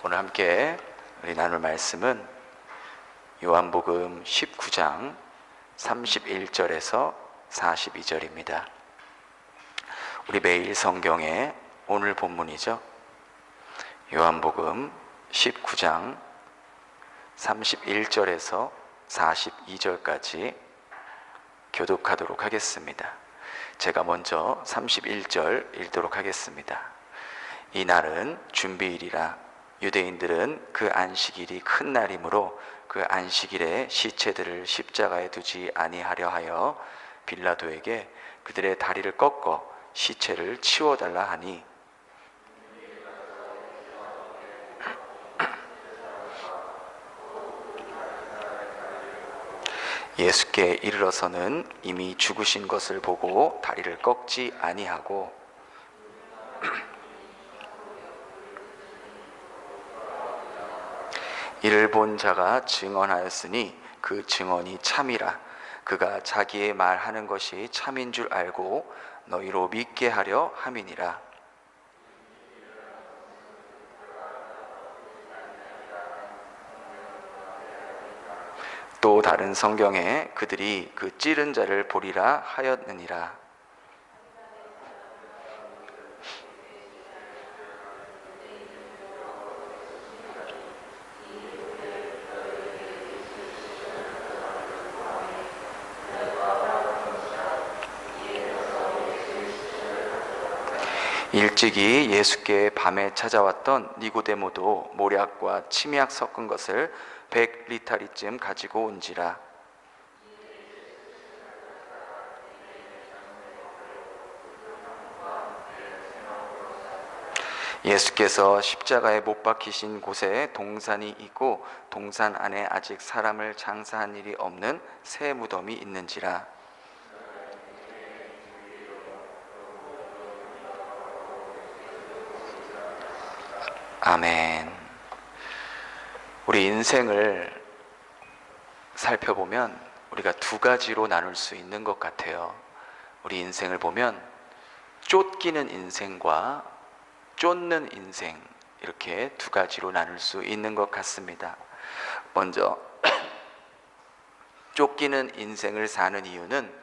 오늘 함께 우리 나눌 말씀은 요한복음 19장 31절에서 42절입니다. 우리 매일 성경의 오늘 본문이죠. 요한복음 19장 31절에서 42절까지 교독하도록 하겠습니다. 제가 먼저 31절 읽도록 하겠습니다. 이 날은 준비일이라 유대인들은 그 안식일이 큰 날이므로 그 안식일에 시체들을 십자가에 두지 아니하려 하여 빌라도에게 그들의 다리를 꺾어 시체를 치워달라 하니 예수께 이르러서는 이미 죽으신 것을 보고 다리를 꺾지 아니하고 이를 본 자가 증언하였으니 그 증언이 참이라. 그가 자기의 말하는 것이 참인 줄 알고 너희로 믿게 하려 함이니라. 또 다른 성경에 그들이 그 찌른 자를 보리라 하였느니라. 일찍이 예수께 밤에 찾아왔던 니고데모도 모략과 침약 섞은 것을 100리타리쯤 가지고 온지라. 예수께서 십자가에 못 박히신 곳에 동산이 있고 동산 안에 아직 사람을 장사한 일이 없는 새 무덤이 있는지라. 아멘. 우리 인생을 살펴보면 우리가 두 가지로 나눌 수 있는 것 같아요. 우리 인생을 보면 쫓기는 인생과 쫓는 인생, 이렇게 두 가지로 나눌 수 있는 것 같습니다. 먼저 쫓기는 인생을 사는 이유는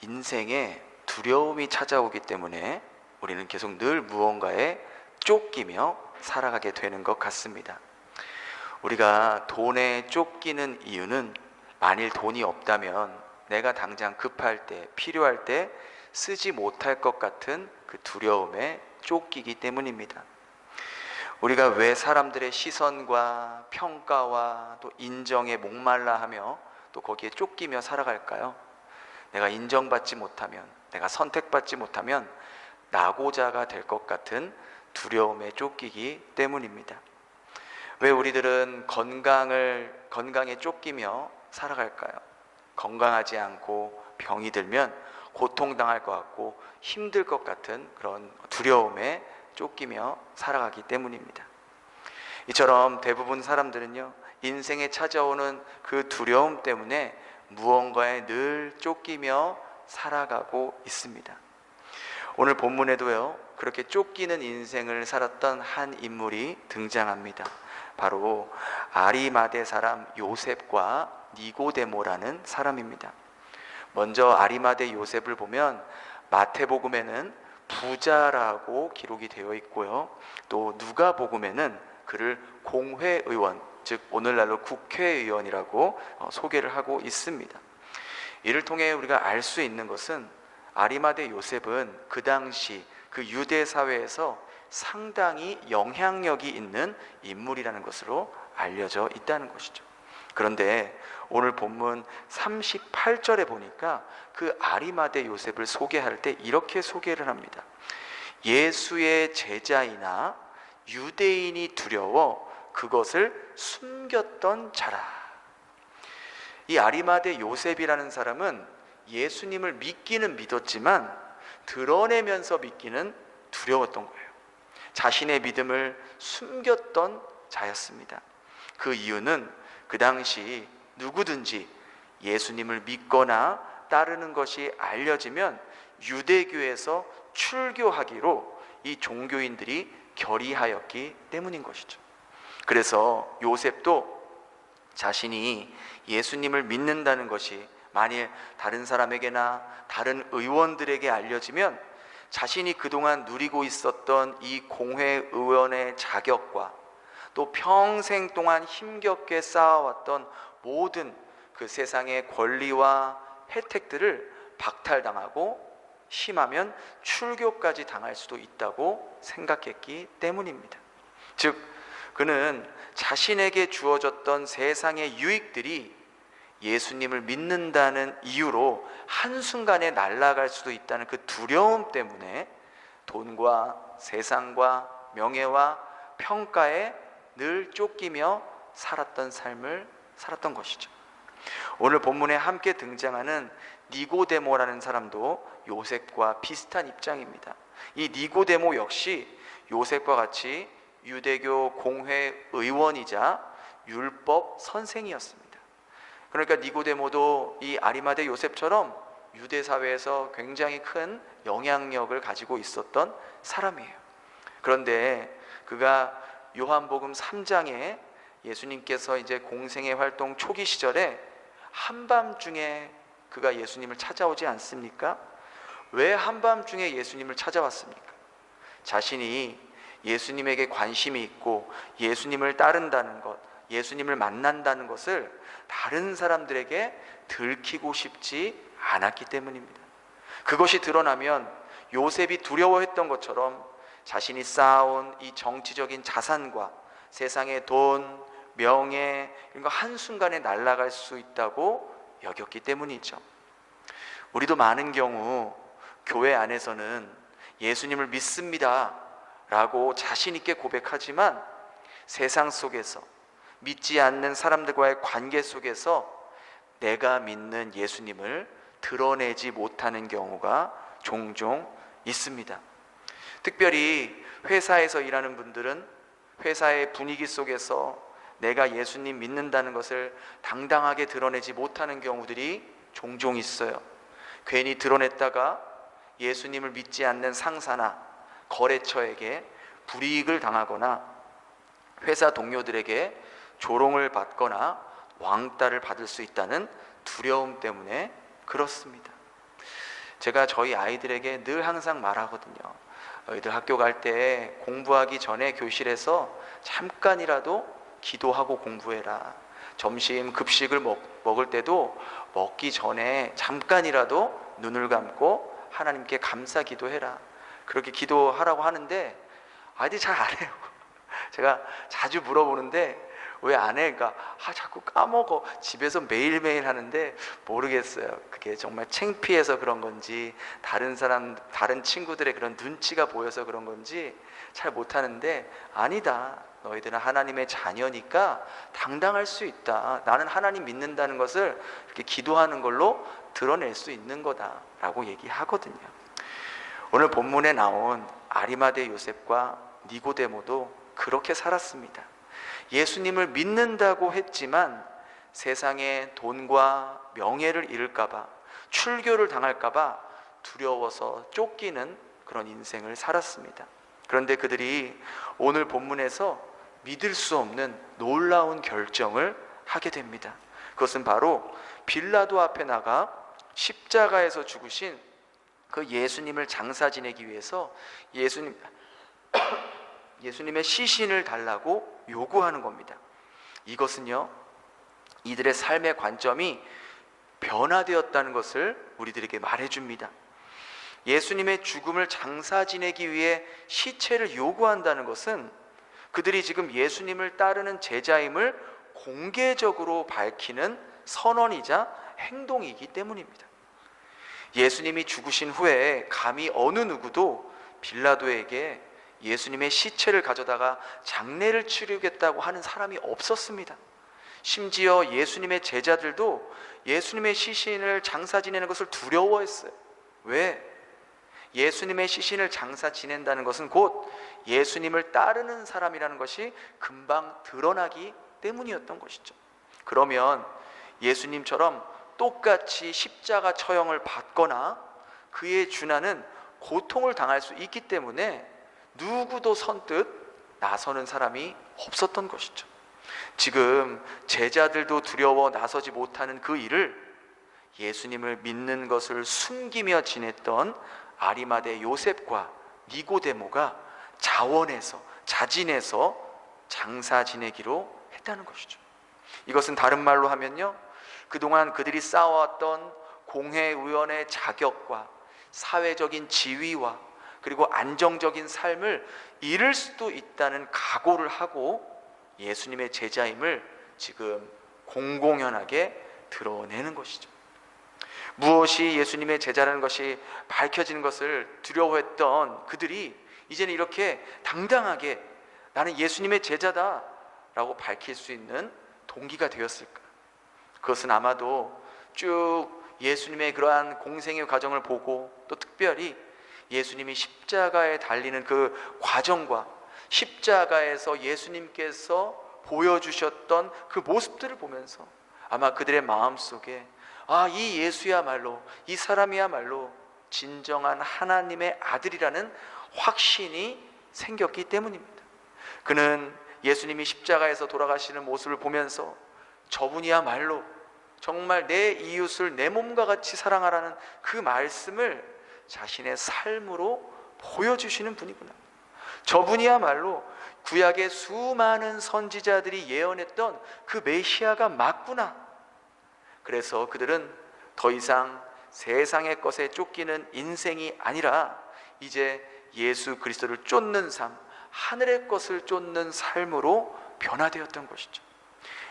인생에 두려움이 찾아오기 때문에 우리는 계속 늘 무언가에 쫓기며 살아가게 되는 것 같습니다. 우리가 돈에 쫓기는 이유는 만일 돈이 없다면 내가 당장 급할 때, 필요할 때 쓰지 못할 것 같은 그 두려움에 쫓기기 때문입니다. 우리가 왜 사람들의 시선과 평가와 또 인정에 목말라 하며 또 거기에 쫓기며 살아갈까요? 내가 인정받지 못하면, 내가 선택받지 못하면 낙오자가 될 것 같은 두려움에 쫓기기 때문입니다. 왜 우리들은 건강에 쫓기며 살아갈까요? 건강하지 않고 병이 들면 고통당할 것 같고 힘들 것 같은 그런 두려움에 쫓기며 살아가기 때문입니다. 이처럼 대부분 사람들은요, 인생에 찾아오는 그 두려움 때문에 무언가에 늘 쫓기며 살아가고 있습니다. 오늘 본문에도요, 그렇게 쫓기는 인생을 살았던 한 인물이 등장합니다. 바로 아리마대 사람 요셉과 니고데모라는 사람입니다. 먼저 아리마대 요셉을 보면 마태복음에는 부자라고 기록이 되어 있고요, 또 누가복음에는 그를 공회의원, 즉 오늘날로 국회의원이라고 소개를 하고 있습니다. 이를 통해 우리가 알 수 있는 것은 아리마대 요셉은 그 당시 그 유대 사회에서 상당히 영향력이 있는 인물이라는 것으로 알려져 있다는 것이죠. 그런데 오늘 본문 38절에 보니까 그 아리마대 요셉을 소개할 때 이렇게 소개를 합니다. 예수의 제자이나 유대인이 두려워 그것을 숨겼던 자라. 이 아리마대 요셉이라는 사람은 예수님을 믿기는 믿었지만 드러내면서 믿기는 두려웠던 거예요. 자신의 믿음을 숨겼던 자였습니다. 그 이유는 그 당시 누구든지 예수님을 믿거나 따르는 것이 알려지면 유대교에서 출교하기로 이 종교인들이 결의하였기 때문인 것이죠. 그래서 요셉도 자신이 예수님을 믿는다는 것이 만일 다른 사람에게나 다른 의원들에게 알려지면 자신이 그동안 누리고 있었던 이 공회의원의 자격과 또 평생 동안 힘겹게 쌓아왔던 모든 그 세상의 권리와 혜택들을 박탈당하고 심하면 출교까지 당할 수도 있다고 생각했기 때문입니다. 즉, 그는 자신에게 주어졌던 세상의 유익들이 예수님을 믿는다는 이유로 한순간에 날아갈 수도 있다는 그 두려움 때문에 돈과 세상과 명예와 평가에 늘 쫓기며 살았던 삶을 살았던 것이죠. 오늘 본문에 함께 등장하는 니고데모라는 사람도 요셉과 비슷한 입장입니다. 이 니고데모 역시 요셉과 같이 유대교 공회 의원이자 율법 선생이었습니다. 그러니까 니고데모도 이 아리마대 요셉처럼 유대 사회에서 굉장히 큰 영향력을 가지고 있었던 사람이에요. 그런데 그가 요한복음 3장에 예수님께서 이제 공생의 활동 초기 시절에 한밤중에 그가 예수님을 찾아오지 않습니까? 왜 한밤중에 예수님을 찾아왔습니까? 자신이 예수님에게 관심이 있고 예수님을 따른다는 것, 예수님을 만난다는 것을 다른 사람들에게 들키고 싶지 않았기 때문입니다. 그것이 드러나면 요셉이 두려워했던 것처럼 자신이 쌓아온 이 정치적인 자산과 세상의 돈, 명예 이런 거 한순간에 날아갈 수 있다고 여겼기 때문이죠. 우리도 많은 경우 교회 안에서는 예수님을 믿습니다 라고 자신 있게 고백하지만 세상 속에서 믿지 않는 사람들과의 관계 속에서 내가 믿는 예수님을 드러내지 못하는 경우가 종종 있습니다. 특별히 회사에서 일하는 분들은 회사의 분위기 속에서 내가 예수님 믿는다는 것을 당당하게 드러내지 못하는 경우들이 종종 있어요. 괜히 드러냈다가 예수님을 믿지 않는 상사나 거래처에게 불이익을 당하거나 회사 동료들에게 조롱을 받거나 왕따를 받을 수 있다는 두려움 때문에 그렇습니다. 제가 저희 아이들에게 늘 항상 말하거든요. 너희들 학교 갈 때 공부하기 전에 교실에서 잠깐이라도 기도하고 공부해라. 점심 급식을 먹을 때도 먹기 전에 잠깐이라도 눈을 감고 하나님께 감사 기도해라. 그렇게 기도하라고 하는데 아이들이 잘 안 해요. 제가 자주 물어보는데 왜 안 해? 그러니까 자꾸 까먹어. 집에서 매일매일 하는데 모르겠어요. 그게 정말 창피해서 그런 건지 다른 친구들의 그런 눈치가 보여서 그런 건지 잘 못하는데 아니다. 너희들은 하나님의 자녀니까 당당할 수 있다. 나는 하나님 믿는다는 것을 이렇게 기도하는 걸로 드러낼 수 있는 거다라고 얘기하거든요. 오늘 본문에 나온 아리마대 요셉과 니고데모도 그렇게 살았습니다. 예수님을 믿는다고 했지만 세상에 돈과 명예를 잃을까봐, 출교를 당할까봐 두려워서 쫓기는 그런 인생을 살았습니다. 그런데 그들이 오늘 본문에서 믿을 수 없는 놀라운 결정을 하게 됩니다. 그것은 바로 빌라도 앞에 나가 십자가에서 죽으신 그 예수님을 장사 지내기 위해서 예수님의 시신을 달라고 요구하는 겁니다. 이것은요, 이들의 삶의 관점이 변화되었다는 것을 우리들에게 말해줍니다. 예수님의 죽음을 장사 지내기 위해 시체를 요구한다는 것은 그들이 지금 예수님을 따르는 제자임을 공개적으로 밝히는 선언이자 행동이기 때문입니다. 예수님이 죽으신 후에 감히 어느 누구도 빌라도에게 예수님의 시체를 가져다가 장례를 치르겠다고 하는 사람이 없었습니다. 심지어 예수님의 제자들도 예수님의 시신을 장사 지내는 것을 두려워했어요. 왜? 예수님의 시신을 장사 지낸다는 것은 곧 예수님을 따르는 사람이라는 것이 금방 드러나기 때문이었던 것이죠. 그러면 예수님처럼 똑같이 십자가 처형을 받거나 그에 준하는 고통을 당할 수 있기 때문에 누구도 선뜻 나서는 사람이 없었던 것이죠. 지금 제자들도 두려워 나서지 못하는 그 일을 예수님을 믿는 것을 숨기며 지냈던 아리마대 요셉과 니고데모가 자진해서 장사 지내기로 했다는 것이죠. 이것은 다른 말로 하면요, 그동안 그들이 쌓아왔던 공회의원의 자격과 사회적인 지위와 그리고 안정적인 삶을 잃을 수도 있다는 각오를 하고 예수님의 제자임을 지금 공공연하게 드러내는 것이죠. 무엇이 예수님의 제자라는 것이 밝혀지는 것을 두려워했던 그들이 이제는 이렇게 당당하게 나는 예수님의 제자다 라고 밝힐 수 있는 동기가 되었을까? 그것은 아마도 쭉 예수님의 그러한 공생의 과정을 보고 또 특별히 예수님이 십자가에 달리는 그 과정과 십자가에서 예수님께서 보여주셨던 그 모습들을 보면서 아마 그들의 마음속에 이 예수야말로, 이 사람이야말로 진정한 하나님의 아들이라는 확신이 생겼기 때문입니다. 그는 예수님이 십자가에서 돌아가시는 모습을 보면서 저분이야말로 정말 내 이웃을 내 몸과 같이 사랑하라는 그 말씀을 자신의 삶으로 보여주시는 분이구나. 저분이야말로 구약의 수많은 선지자들이 예언했던 그 메시아가 맞구나. 그래서 그들은 더 이상 세상의 것에 쫓기는 인생이 아니라 이제 예수 그리스도를 쫓는 삶, 하늘의 것을 쫓는 삶으로 변화되었던 것이죠.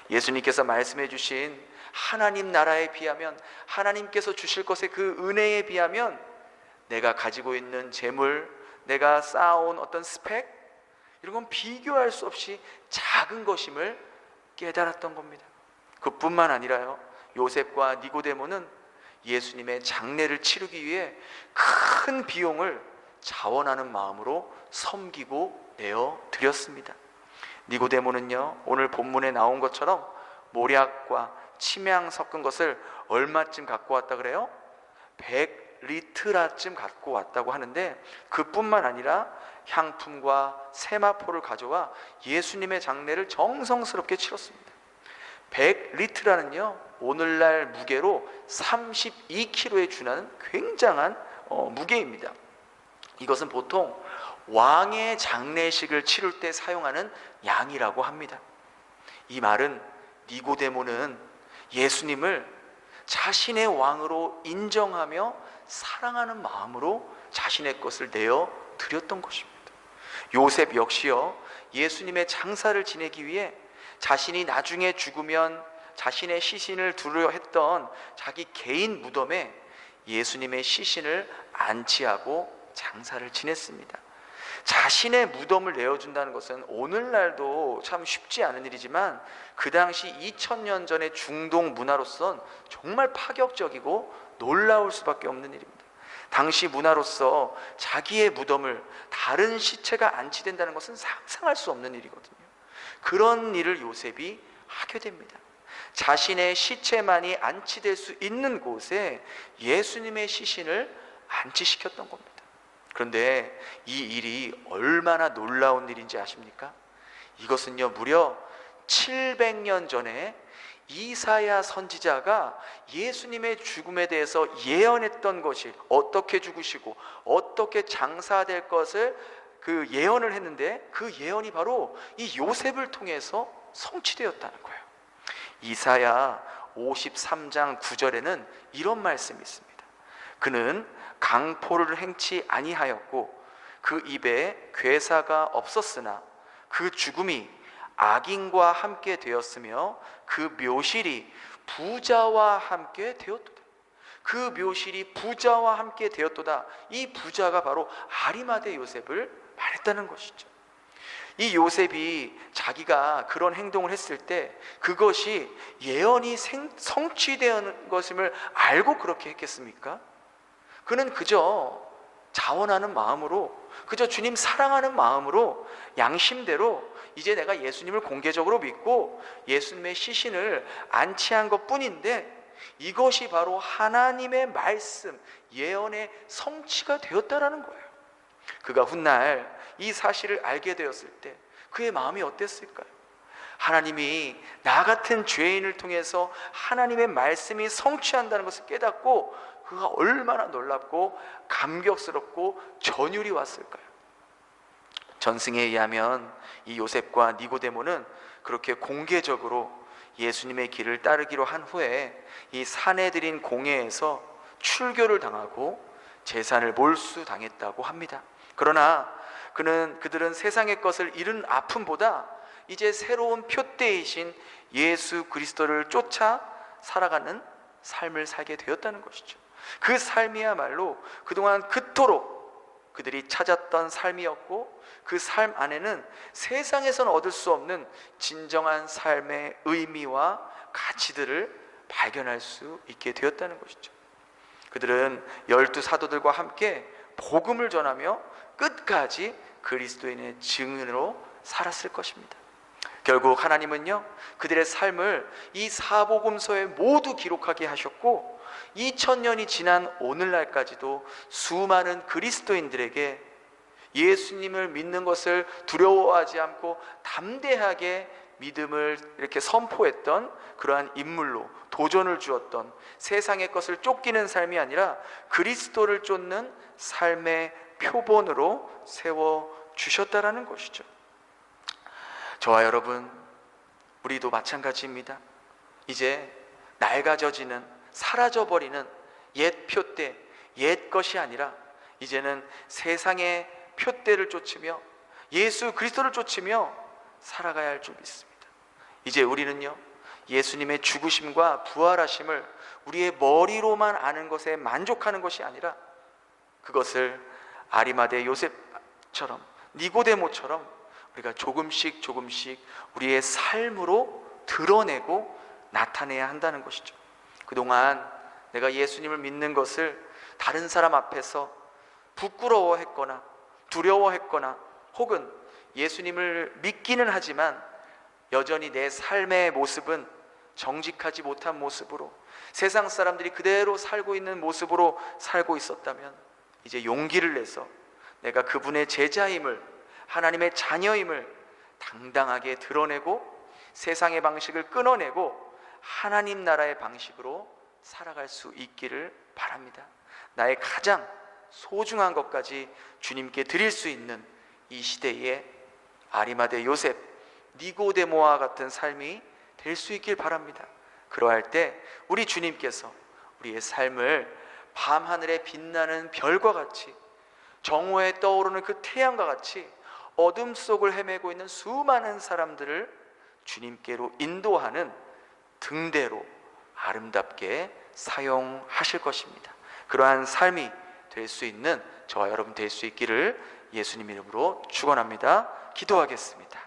예수님께서 말씀해 주신 하나님 나라에 비하면, 하나님께서 주실 것의 그 은혜에 비하면 내가 가지고 있는 재물, 내가 쌓아온 어떤 스펙, 이런 건 비교할 수 없이 작은 것임을 깨달았던 겁니다. 그뿐만 아니라요, 요셉과 니고데모는 예수님의 장례를 치르기 위해 큰 비용을 자원하는 마음으로 섬기고 내어 드렸습니다. 니고데모는요, 오늘 본문에 나온 것처럼 모략과 침향 섞은 것을 얼마쯤 갖고 왔다 그래요? 100리트라쯤 갖고 왔다고 하는데, 그뿐만 아니라 향품과 세마포를 가져와 예수님의 장례를 정성스럽게 치렀습니다. 100리트라는요 오늘날 무게로 32kg에 준하는 굉장한 무게입니다. 이것은 보통 왕의 장례식을 치를 때 사용하는 양이라고 합니다. 이 말은 니고데모는 예수님을 자신의 왕으로 인정하며 사랑하는 마음으로 자신의 것을 내어 드렸던 것입니다. 요셉 역시요, 예수님의 장사를 지내기 위해 자신이 나중에 죽으면 자신의 시신을 두려 했던 자기 개인 무덤에 예수님의 시신을 안치하고 장사를 지냈습니다. 자신의 무덤을 내어준다는 것은 오늘날도 참 쉽지 않은 일이지만 그 당시 2000년 전의 중동 문화로선 정말 파격적이고 놀라울 수밖에 없는 일입니다. 당시 문화로서 자기의 무덤을 다른 시체가 안치된다는 것은 상상할 수 없는 일이거든요. 그런 일을 요셉이 하게 됩니다. 자신의 시체만이 안치될 수 있는 곳에 예수님의 시신을 안치시켰던 겁니다. 그런데 이 일이 얼마나 놀라운 일인지 아십니까? 이것은요, 무려 700년 전에 이사야 선지자가 예수님의 죽음에 대해서 예언했던 것이, 어떻게 죽으시고 어떻게 장사될 것을 그 예언을 했는데, 그 예언이 바로 이 요셉을 통해서 성취되었다는 거예요. 이사야 53장 9절에는 이런 말씀이 있습니다. 그는 강포를 행치 아니하였고 그 입에 괴사가 없었으나 그 죽음이 악인과 함께 되었으며 그 묘실이 부자와 함께 되었도다. 그 묘실이 부자와 함께 되었도다. 이 부자가 바로 아리마대 요셉을 말했다는 것이죠. 이 요셉이 자기가 그런 행동을 했을 때 그것이 예언이 성취되는 것임을 알고 그렇게 했겠습니까? 그는 그저 자원하는 마음으로, 그저 주님 사랑하는 마음으로 양심대로 이제 내가 예수님을 공개적으로 믿고 예수님의 시신을 안치한 것 뿐인데, 이것이 바로 하나님의 말씀, 예언의 성취가 되었다라는 거예요. 그가 훗날 이 사실을 알게 되었을 때 그의 마음이 어땠을까요? 하나님이 나 같은 죄인을 통해서 하나님의 말씀이 성취한다는 것을 깨닫고 그가 얼마나 놀랍고 감격스럽고 전율이 왔을까요? 전승에 의하면 이 요셉과 니고데모는 그렇게 공개적으로 예수님의 길을 따르기로 한 후에 이 사내들인 공회에서 출교를 당하고 재산을 몰수당했다고 합니다. 그러나 그들은 세상의 것을 잃은 아픔보다 이제 새로운 표대이신 예수 그리스도를 쫓아 살아가는 삶을 살게 되었다는 것이죠. 그 삶이야말로 그동안 그토록 그들이 찾았던 삶이었고, 그 삶 안에는 세상에서는 얻을 수 없는 진정한 삶의 의미와 가치들을 발견할 수 있게 되었다는 것이죠. 그들은 12 사도들과 함께 복음을 전하며 끝까지 그리스도인의 증인으로 살았을 것입니다. 결국 하나님은요, 그들의 삶을 이 사복음서에 모두 기록하게 하셨고 2000년이 지난 오늘날까지도 수많은 그리스도인들에게 예수님을 믿는 것을 두려워하지 않고 담대하게 믿음을 이렇게 선포했던 그러한 인물로 도전을 주었던, 세상의 것을 쫓기는 삶이 아니라 그리스도를 쫓는 삶의 표본으로 세워주셨다라는 것이죠. 저와 여러분, 우리도 마찬가지입니다. 이제 낡아져지는, 사라져버리는 옛 표대, 옛 것이 아니라 이제는 세상의 표대를 쫓으며 예수 그리스도를 쫓으며 살아가야 할 줄 믿습니다. 이제 우리는요, 예수님의 죽으심과 부활하심을 우리의 머리로만 아는 것에 만족하는 것이 아니라 그것을 아리마대 요셉처럼, 니고데모처럼 우리가 조금씩 우리의 삶으로 드러내고 나타내야 한다는 것이죠. 그동안 내가 예수님을 믿는 것을 다른 사람 앞에서 부끄러워했거나 두려워했거나, 혹은 예수님을 믿기는 하지만 여전히 내 삶의 모습은 정직하지 못한 모습으로, 세상 사람들이 그대로 살고 있는 모습으로 살고 있었다면 이제 용기를 내서 내가 그분의 제자임을, 하나님의 자녀임을 당당하게 드러내고 세상의 방식을 끊어내고 하나님 나라의 방식으로 살아갈 수 있기를 바랍니다. 나의 가장 소중한 것까지 주님께 드릴 수 있는 이 시대에 아리마대 요셉, 니고데모와 같은 삶이 될 수 있길 바랍니다. 그러할 때 우리 주님께서 우리의 삶을 밤하늘에 빛나는 별과 같이, 정오에 떠오르는 그 태양과 같이 어둠 속을 헤매고 있는 수많은 사람들을 주님께로 인도하는 등대로 아름답게 사용하실 것입니다. 그러한 삶이 될 수 있는 저와 여러분 될 수 있기를 예수님 이름으로 축원합니다. 기도하겠습니다.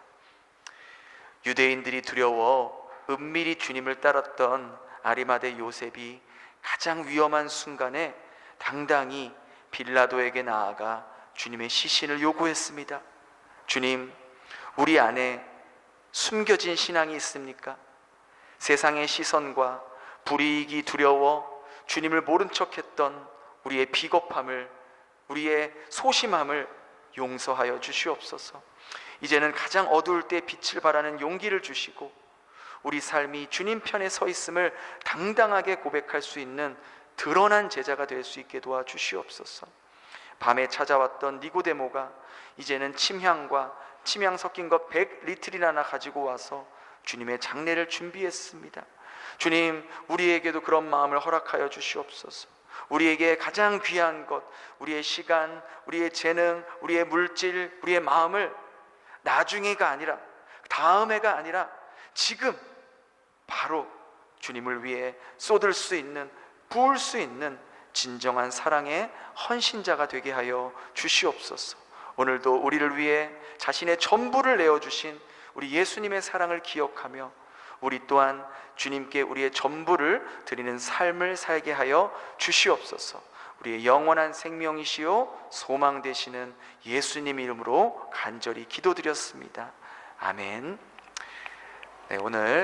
유대인들이 두려워 은밀히 주님을 따랐던 아리마대 요셉이 가장 위험한 순간에 당당히 빌라도에게 나아가 주님의 시신을 요구했습니다. 주님, 우리 안에 숨겨진 신앙이 있습니까? 세상의 시선과 불이익이 두려워 주님을 모른 척했던 우리의 비겁함을, 우리의 소심함을 용서하여 주시옵소서. 이제는 가장 어두울 때 빛을 발하는 용기를 주시고 우리 삶이 주님 편에 서 있음을 당당하게 고백할 수 있는 드러난 제자가 될 수 있게 도와주시옵소서. 밤에 찾아왔던 니고데모가 이제는 침향 섞인 것 100리틀이나 가지고 와서 주님의 장례를 준비했습니다. 주님, 우리에게도 그런 마음을 허락하여 주시옵소서. 우리에게 가장 귀한 것, 우리의 시간, 우리의 재능, 우리의 물질, 우리의 마음을 나중에가 아니라, 다음에가 아니라 지금 바로 주님을 위해 쏟을 수 있는, 부을 수 있는 진정한 사랑의 헌신자가 되게 하여 주시옵소서. 오늘도 우리를 위해 자신의 전부를 내어주신 우리 예수님의 사랑을 기억하며 우리 또한 주님께 우리의 전부를 드리는 삶을 살게 하여 주시옵소서. 우리의 영원한 생명이시요 소망 되시는 예수님 이름으로 간절히 기도드렸습니다. 아멘. 네, 오늘